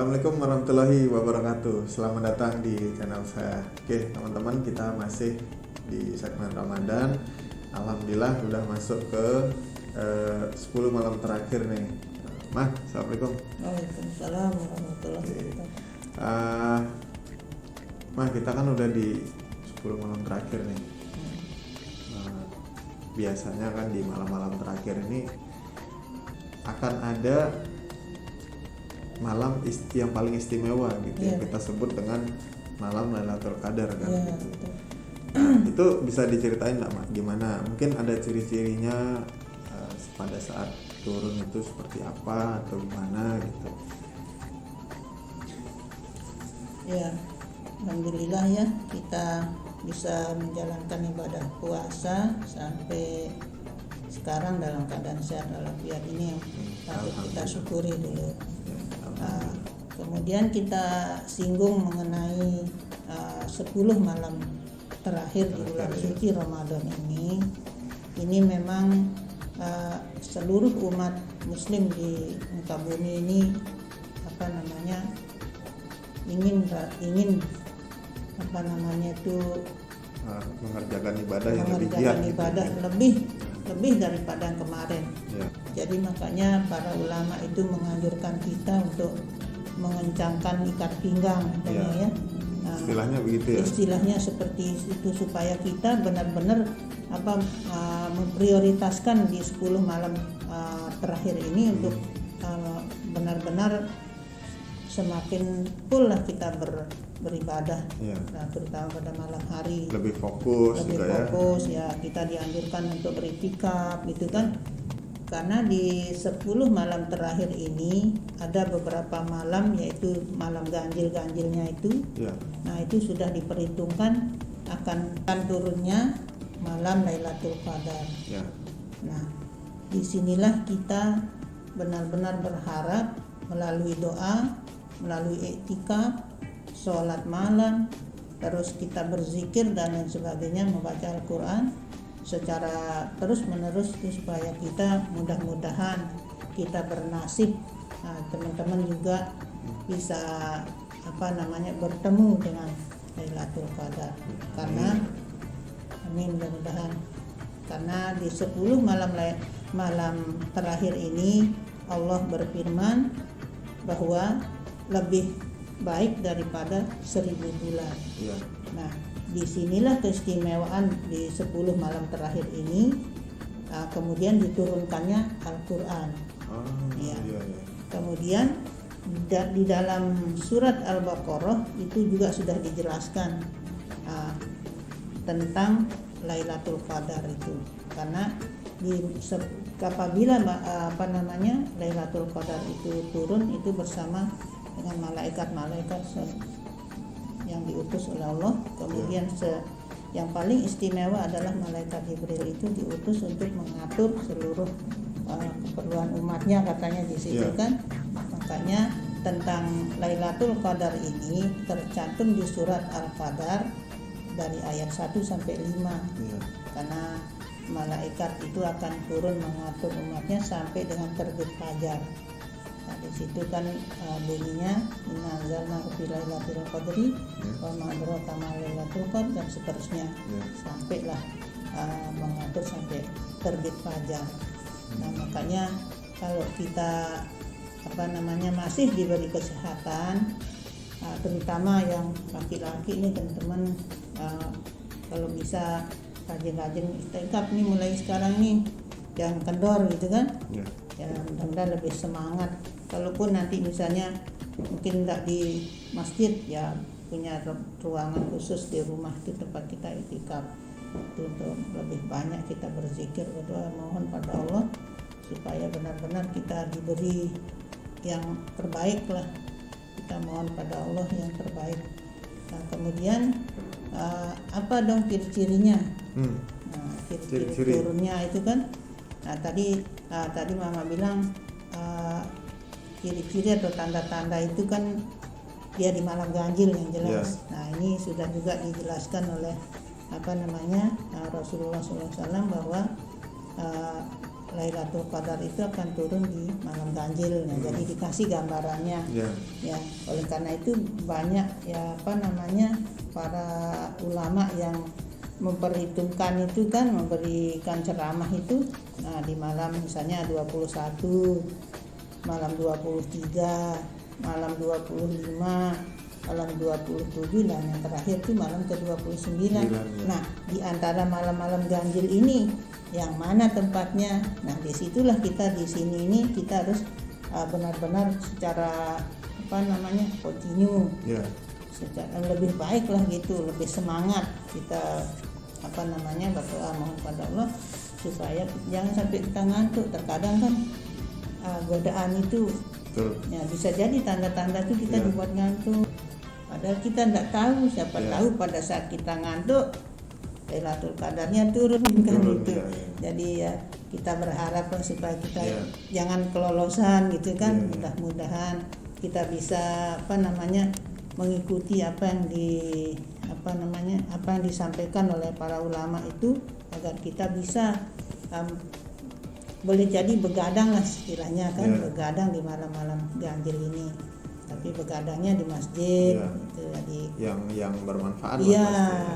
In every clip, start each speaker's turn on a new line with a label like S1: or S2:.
S1: Assalamualaikum warahmatullahi wabarakatuh. Selamat datang di channel saya. Oke teman-teman, kita masih di segmen Ramadan. Alhamdulillah udah masuk ke 10 malam terakhir nih. Mah, Assalamualaikum.
S2: Waalaikumsalam warahmatullahi wabarakatuh.
S1: Mah, kita kan udah di 10 malam terakhir nih. Biasanya kan di malam-malam terakhir ini akan ada malam yang paling istimewa gitu yang kita sebut dengan malam Lailatul Qadar kan gitu. Nah, itu bisa diceritain nggak Mak? Gimana? Mungkin ada ciri-cirinya pada saat turun itu seperti apa atau gimana gitu?
S2: Ya, alhamdulillah ya kita bisa menjalankan ibadah puasa sampai sekarang dalam keadaan sehat walafiat ini yang patut kita syukuri dulu. Kemudian kita singgung mengenai 10 malam terakhir di bulan suci Ramadan ini. Ini memang seluruh umat muslim di muka bumi ini ingin
S1: mengerjakan ibadah yang
S2: lebih daripada kemarin. Jadi makanya para ulama itu menganjurkan kita untuk mengencangkan ikat pinggang katanya ya.
S1: Istilahnya begitu ya.
S2: Istilahnya seperti itu supaya kita benar-benar memprioritaskan di 10 malam terakhir ini untuk benar-benar semakin full lah kita beribadah. Nah, terutama pada malam hari
S1: lebih fokus
S2: ya. Kita dianjurkan untuk beriktikaf gitu kan, karena di 10 malam terakhir ini ada beberapa malam, yaitu malam ganjil-ganjilnya itu. Nah, itu sudah diperhitungkan akan turunnya malam Lailatul Qadar. Nah, disinilah kita benar-benar berharap melalui doa, melalui iktikaf, sholat malam, terus kita berzikir dan lain sebagainya, membaca Al-Quran secara terus menerus itu supaya kita mudah-mudahan kita bernasib. Nah, teman-teman juga bisa bertemu dengan Lailatul Qadar, karena amin, mudah-mudahan, karena di 10 malam terakhir ini Allah berfirman bahwa lebih baik daripada 1000 bulan. Nah, disinilah keistimewaan di 10 malam terakhir ini. Kemudian diturunkannya Al-Quran. Kemudian di dalam surat Al-Baqarah itu juga sudah dijelaskan tentang Lailatul Qadar itu, karena apabila Lailatul Qadar itu turun itu bersama dengan malaikat-malaikat yang diutus oleh Allah. Kemudian yang paling istimewa adalah malaikat Jibril, itu diutus untuk mengatur seluruh keperluan umatnya katanya di situ kan. Makanya tentang Lailatul Qadar ini tercantum di surat Al-Qadar dari ayat 1 sampai 5. Karena malaikat itu akan turun mengatur umatnya sampai dengan terbit fajar. Nah, di situ kan bunyinya inna anzalnahu fi lailatul qadri wa ma adraka ma lailatul qadr dan seterusnya, sampailah mengatur sampai terbit fajar. Nah, makanya kalau kita masih diberi kesehatan, terutama yang laki-laki ini teman-teman, kalau bisa rajin-rajin iktikaf nih mulai sekarang nih, jangan kendor gitu kan. Ya, mudah-mudahan lebih semangat. Kalaupun nanti misalnya mungkin nggak di masjid, ya punya ruangan khusus di rumah itu tempat kita iktikaf, itu untuk lebih banyak kita berzikir, berdoa, mohon pada Allah supaya benar-benar kita diberi yang terbaik lah. Kita mohon pada Allah yang terbaik. Nah, kemudian apa dong ciri-cirinya? Nah, ciri-ciri turunnya itu kan. Nah, tadi Mama bilang ciri-ciri atau tanda-tanda itu kan dia di malam ganjil yang jelas. Nah, ini sudah juga dijelaskan oleh Rasulullah SAW bahwa Lailatul Qadar itu akan turun di malam ganjil. Nah, jadi dikasih gambarannya. Ya, oleh karena itu banyak para ulama yang memperhitungkan itu kan, memberikan ceramah itu. Nah, di malam misalnya 21, malam 23, malam 25, malam 27, dan yang terakhir itu malam ke-29. Nah, di antara malam-malam ganjil ini yang mana tempatnya? Nah, disitulah kita di sini ini kita harus benar-benar secara kontinu, secara lebih baik lah gitu, lebih semangat kita berdoa mohon pada Allah supaya jangan sampai kita ngantuk. Terkadang kan godaan itu ya bisa jadi tanda-tanda itu kita dibuat ngantuk, padahal kita tidak tahu. Siapa tahu pada saat kita ngantuk Lailatul Qadarnya turun kan gitu. Jadi ya kita berharap supaya kita jangan kelolosan gitu kan. Mudah-mudahan kita bisa mengikuti apa yang disampaikan oleh para ulama itu, agar kita bisa boleh jadi begadang lah istilahnya kan, begadang di malam-malam ganjil ini, tapi begadangnya di masjid gitu. Jadi
S1: yang bermanfaat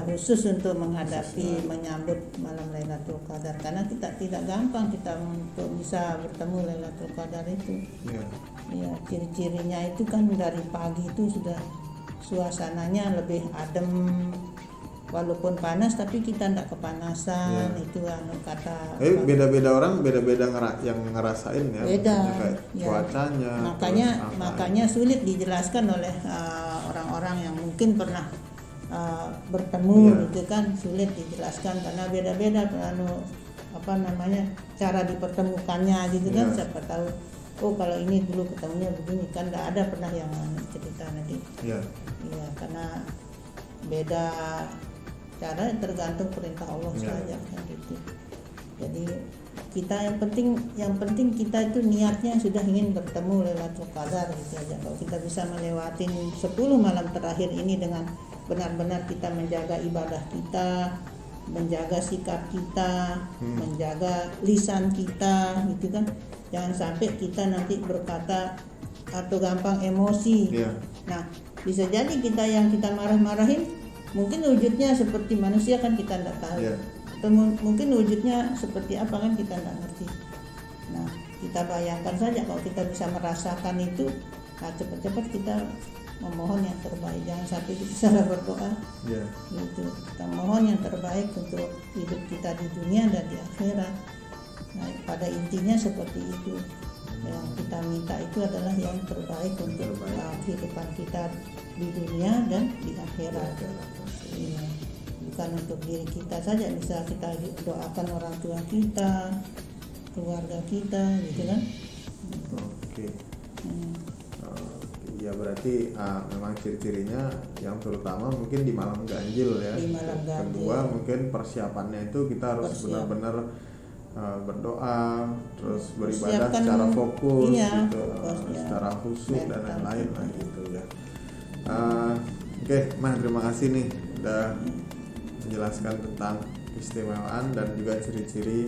S2: khusus untuk menyambut malam Lailatul Qadar, karena kita tidak gampang kita untuk bisa bertemu Lailatul Qadar itu. Ciri-cirinya itu kan dari pagi itu sudah suasananya lebih adem, walaupun panas tapi kita tidak kepanasan. Itu kata
S1: beda-beda orang beda-beda yang ngerasain ya,
S2: beda
S1: cuacanya.
S2: Makanya sulit dijelaskan oleh orang-orang yang mungkin pernah bertemu gitu kan, sulit dijelaskan karena beda-beda cara dipertemukannya gitu kan. Siapa tahu kalau ini dulu ketemunya begini kan, tidak ada pernah yang cerita nanti. Karena beda cara, tergantung perintah Allah saja kan gitu. Jadi kita yang penting kita itu niatnya sudah ingin bertemu Lailatul Qadar gitu aja. Kalau kita bisa melewatin 10 malam terakhir ini dengan benar-benar kita menjaga ibadah kita, menjaga sikap kita, menjaga lisan kita gitu kan. Jangan sampai kita nanti berkata atau gampang emosi. Nah, bisa jadi yang kita marah-marahin mungkin wujudnya seperti manusia kan kita tidak tahu. Atau mungkin wujudnya seperti apa kan kita tidak ngerti. Nah, kita bayangkan saja kalau kita bisa merasakan itu, cepat-cepat kita memohon yang terbaik. Jangan sampai kita salah berdoa. Gitu. Kita mohon yang terbaik untuk hidup kita di dunia dan di akhirat. Nah, pada intinya seperti itu. Yang kita minta itu adalah yang terbaik untuk kehidupan kita di dunia dan di akhirat. Bukan untuk diri kita saja, bisa kita doakan orang tua kita, keluarga kita gitu kan.
S1: Ya berarti memang ciri-cirinya yang terutama mungkin di malam ganjil ya. Kedua mungkin persiapannya itu kita harus benar-benar berdoa, terus beribadah secara fokus gitu, secara khusyuk dan lain-lain lah gitu ya. Mah terima kasih nih udah menjelaskan tentang keistimewaan dan juga ciri-ciri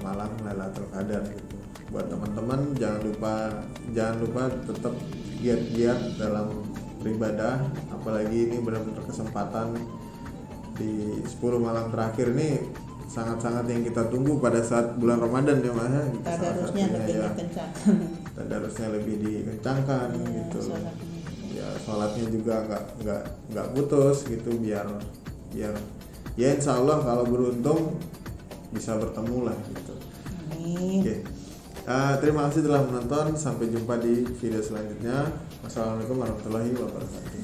S1: malam Lailatul Qadar gitu. Buat teman-teman jangan lupa tetap giat-giat dalam beribadah, apalagi ini benar-benar kesempatan di 10 malam terakhir ini sangat-sangat yang kita tunggu pada saat bulan Ramadan ya Mas. Tadarusnya lebih dikencangkan gitu. Ya sholatnya juga nggak putus gitu, biar ya insya Allah kalau beruntung bisa bertemu lah gitu. Terima kasih telah menonton, sampai jumpa di video selanjutnya. Wassalamualaikum warahmatullahi wabarakatuh.